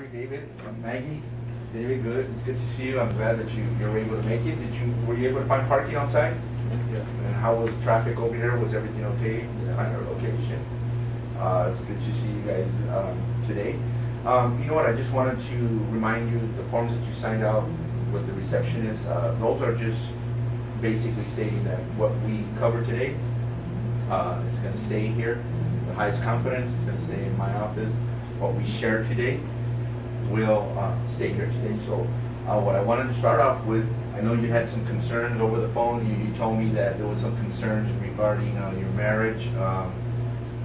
are you, David? Maggie? David, good. It's good to see you. I'm glad that you were able to make it. Were you able to find parking outside? Yeah. And how was traffic over here? Was everything okay? Yeah. Find our location. It's good to see you guys today. You know what? I just wanted to remind you the forms that you signed out with the receptionist. Those are just basically stating that what we covered today, it's going to stay here. The highest confidence is going to stay in my office. What we shared today will stay here today. So what I wanted to start off with, I know you had some concerns over the phone. You told me that there was some concerns regarding your marriage,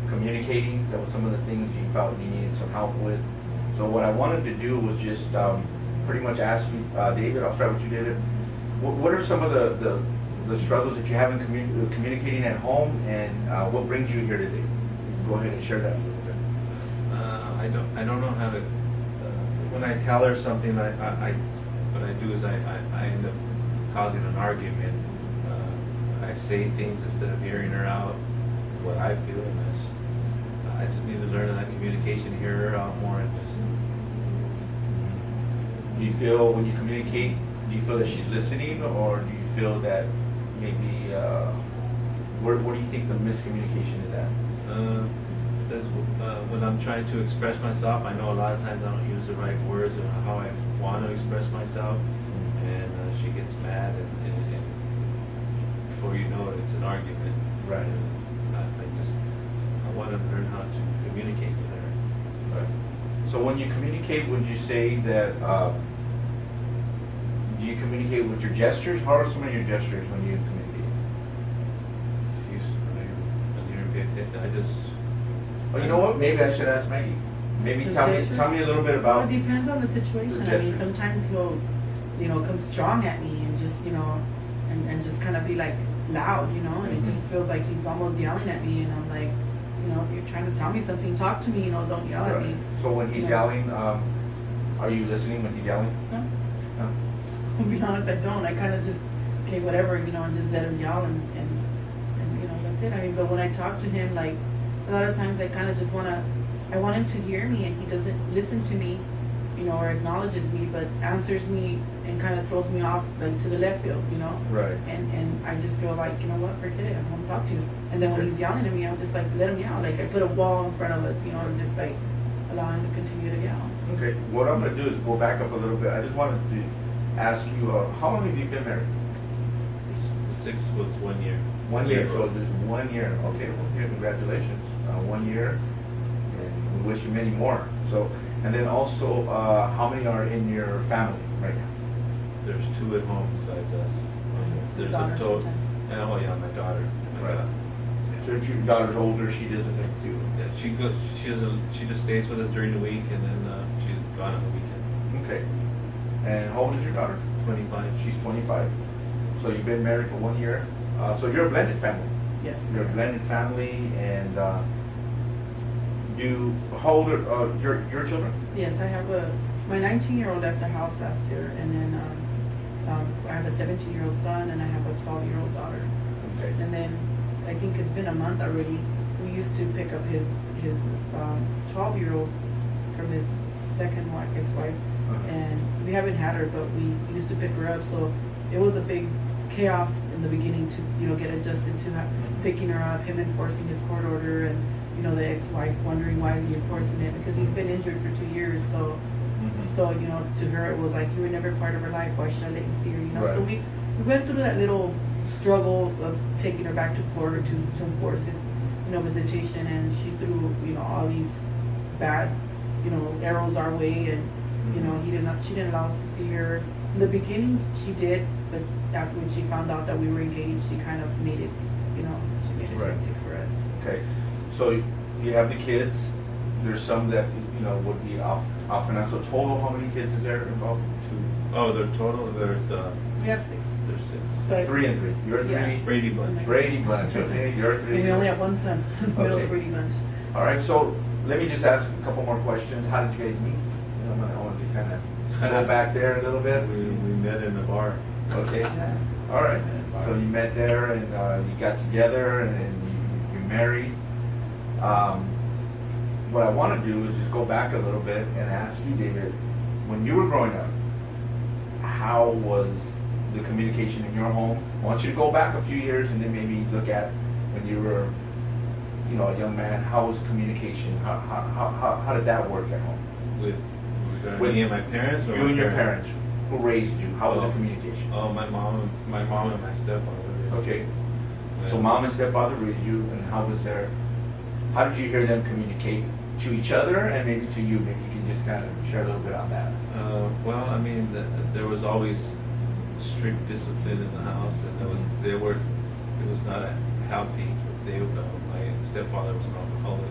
communicating. That was some of the things you felt you needed some help with. So what I wanted to do was just pretty much ask you, David, I'll start with you, David. What are some of the struggles that you have in communicating at home, and what brings you here today? Go ahead and share that a little bit. I don't know how to. When I tell her something, what I do is I end up causing an argument. I say things instead of hearing her out, what I feel, and I just need to learn that communication, hear her out more, and just. Do you feel when you communicate, do you feel that she's listening, or do you feel that maybe where do you think the miscommunication is at? That's when I'm trying to express myself, I know a lot of times I don't use the right words or how I want to express myself, and she gets mad, and before you know it, it's an argument. Right. I want to learn how to communicate with her. Right. So when you communicate, would you say that, do you communicate with your gestures? How are some of your gestures when you communicate? When you repeat it, I just. Well, you know what? Maybe I should ask Maggie. Maybe tell me a little bit about. Well, it depends on the situation. I mean, sometimes he'll, come strong at me and just, and just kind of be like loud, and it just feels like he's almost yelling at me, and I'm like, if you're trying to tell me something, talk to me, don't yell at me. So when he's yelling, are you listening when he's yelling? No. To be honest, I don't. I kind of just, okay, whatever, and just let him yell, and that's it. I mean, but when I talk to him, like, a lot of times I kind of just I want him to hear me, and he doesn't listen to me, or acknowledges me, but answers me and kind of throws me off, like, to the left field, Right. And I just feel like, forget it, I don't want to talk to you. And then when he's yelling at me, I'll just, like, let him yell. Like, I put a wall in front of us, and just, like, allow him to continue to yell. Okay. What I'm going to do is go back up a little bit. I just wanted to ask you, how long have you been married? The 6th was 1 year. 1 year. So there's 1 year. Okay. Well, here, congratulations. 1 year. And we wish you many more. So, and then also, how many are in your family right now? There's 2 at home besides us. There's a total. Oh yeah, my daughter. Right. So if your daughter's older, she doesn't live with you. Yeah, she goes. She just stays with us during the week, and then she's gone on the weekend. Okay. And how old is your daughter? 25. She's 25. So you've been married for 1 year. So you're a blended family. Yes. You're a blended family, and how old are your children? Yes, I have my 19-year-old left the house last year, and then I have a 17-year-old son, and I have a 12-year-old daughter. Okay. And then I think it's been a month already. We used to pick up his 12-year-old from his second ex-wife, and we haven't had her, but we used to pick her up. So it was a big chaos in the beginning to get adjusted to picking her up, him enforcing his court order, and the ex-wife wondering why is he enforcing it, because he's been injured for 2 years. So to her it was like, you were never part of her life, why should I let you see her? Right. So we went through that little struggle of taking her back to court to enforce his visitation, and she threw all these bad arrows our way, and she didn't allow us to see her. In the beginning she did, but after when she found out that we were engaged, she kind of made it she made it hectic for us. Okay. So you have the kids. There's some that would be off and on. So total, how many kids is there involved? 2. Oh, the total. There's We have 6. There's 6. But 3 and 3. You're 3. Yeah. Brady Bunch. Brady Bunch. Okay. You're 3. And we only have one son. Middle of Okay. the Brady Bunch. All right. So let me just ask a couple more questions. How did you guys meet? I want to kind of go back there a little bit. We met in a bar. Okay. Yeah. All right. So you met there, and you got together, and you married. what I want to do is just go back a little bit and ask you, David, when you were growing up, how was the communication in your home? I want you to go back a few years and then maybe look at when you were, you know, a young man. How was communication? How did that work at home? With me and my parents, or you and your parents who raised you? How was the communication? Oh, my mom and my stepfather. Okay. Yeah. So mom and stepfather raised you, and how did you hear them communicate to each other and maybe to you? Maybe you can just kind of share a little bit on that. Well, I mean, there was always strict discipline in the house, and it was not a healthy. My stepfather was an alcoholic.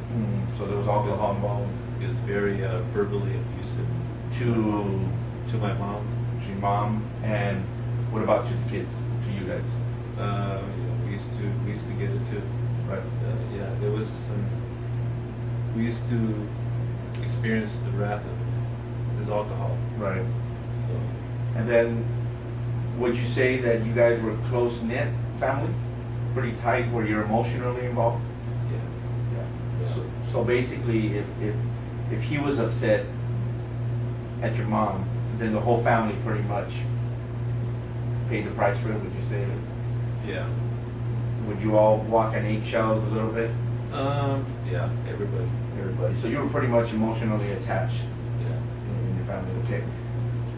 So there was alcohol involved. He was very verbally abusive to my mom. To your mom, and what about to the kids? To you guys? Yeah, we used to get it too. Right. Yeah, there was some. We used to experience the wrath of his alcohol. Right. So, And then, would you say that you guys were a close knit family, pretty tight, where you're emotionally involved? yeah. Yeah. So basically, if he was upset at your mom, then the whole family pretty much paid the price for it. Would you say? Yeah. Would you all walk on eggshells a little bit? Yeah, everybody. Everybody. So you were pretty much emotionally attached Yeah. in your family. Okay.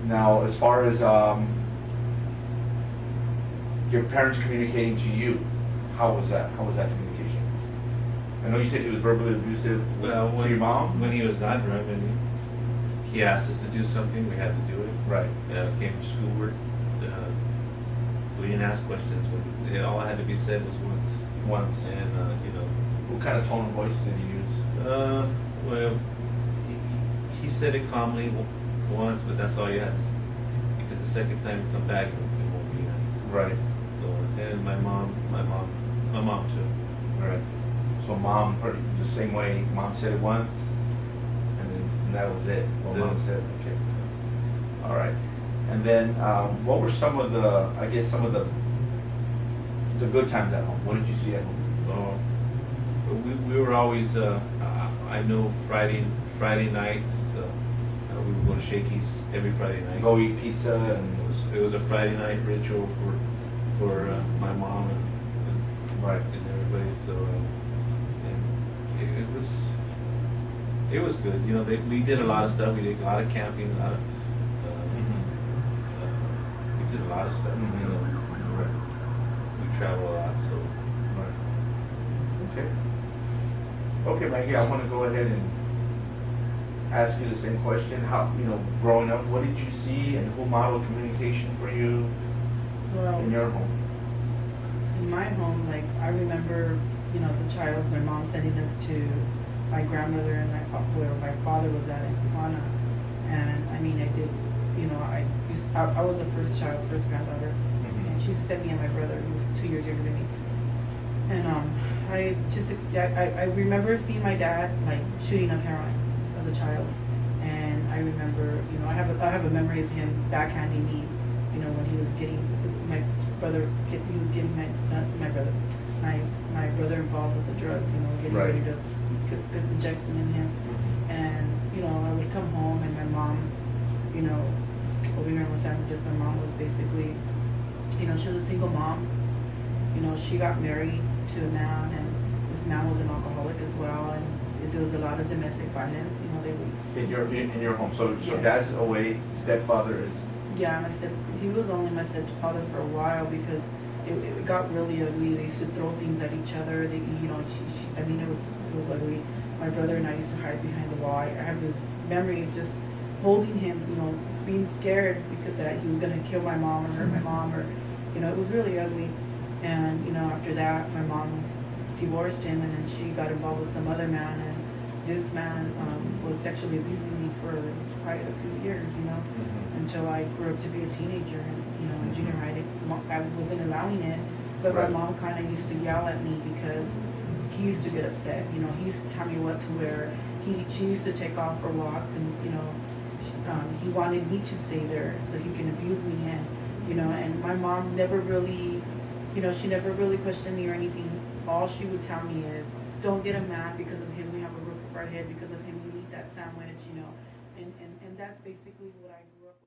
Now, as far as your parents communicating to you, how was that? How was that communication? I know you said he was verbally abusive Well, to your mom. when he was not drunk, and he asked us to do something, we had to do it. Right. Came from schoolwork. We didn't ask questions. All I had to be said was once. Once. And What kind of tone of voice did he use? well, he said it calmly once, but that's all he has. Because the second time you come back, it won't be nice. Right. So, and my mom too. Right. So mom, pretty the same way. Mom said it once, and then that was it. What mom said. Okay. All right. And then, what were some of the good times at home? What did you see at home? We were always. I know Friday nights. We would go to Shakey's every Friday night. Go eat pizza And and it was a Friday night ritual for my mom and right. everybody. So and it was good. You know, we did a lot of stuff. We did a lot of camping. We did a lot of stuff. Mhm. You know, we travel a lot. So Right. Okay. Okay, Maggie, I want to go ahead and ask you the same question. How, growing up, what did you see and who modeled communication for you Well, in your home? in my home, like, I remember, as a child, my mom sending us to my grandmother and where my father was at in Tijuana. And I mean, I did, I was the first child, first granddaughter. And she used to send me and my brother, who was 2 years younger than me. And I remember seeing my dad, like, shooting up heroin as a child. And I remember, I have a memory of him backhanding me, when he was getting my brother involved with the drugs, getting Right. ready to put the injection in him. And, I would come home and my mom, over here in Los Angeles, my mom was basically, she was a single mom. She got married to a man, and this man was an alcoholic as well, and there was a lot of domestic violence. They would. In your home. So Yes. dad's away, stepfather is. Yeah, he was only my stepfather for a while because it got really ugly. They used to throw things at each other. It was ugly. My brother and I used to hide behind the wall. I have this memory of just holding him, being scared because that he was going to kill my mom or hurt my mom, or, it was really ugly. And, after that, my mom divorced him, and then she got involved with some other man, and this man was sexually abusing me for quite a few years, until I grew up to be a teenager, and, in junior high, I wasn't allowing it, but Right. my mom kind of used to yell at me because he used to get upset, he used to tell me what to wear. She used to take off for walks, and, he wanted me to stay there so he can abuse me, and my mom never really, she never really questioned me or anything. All she would tell me is, don't get him mad because of him, we have a roof over our head because of him. We eat that sandwich, you know, and that's basically what I grew up with.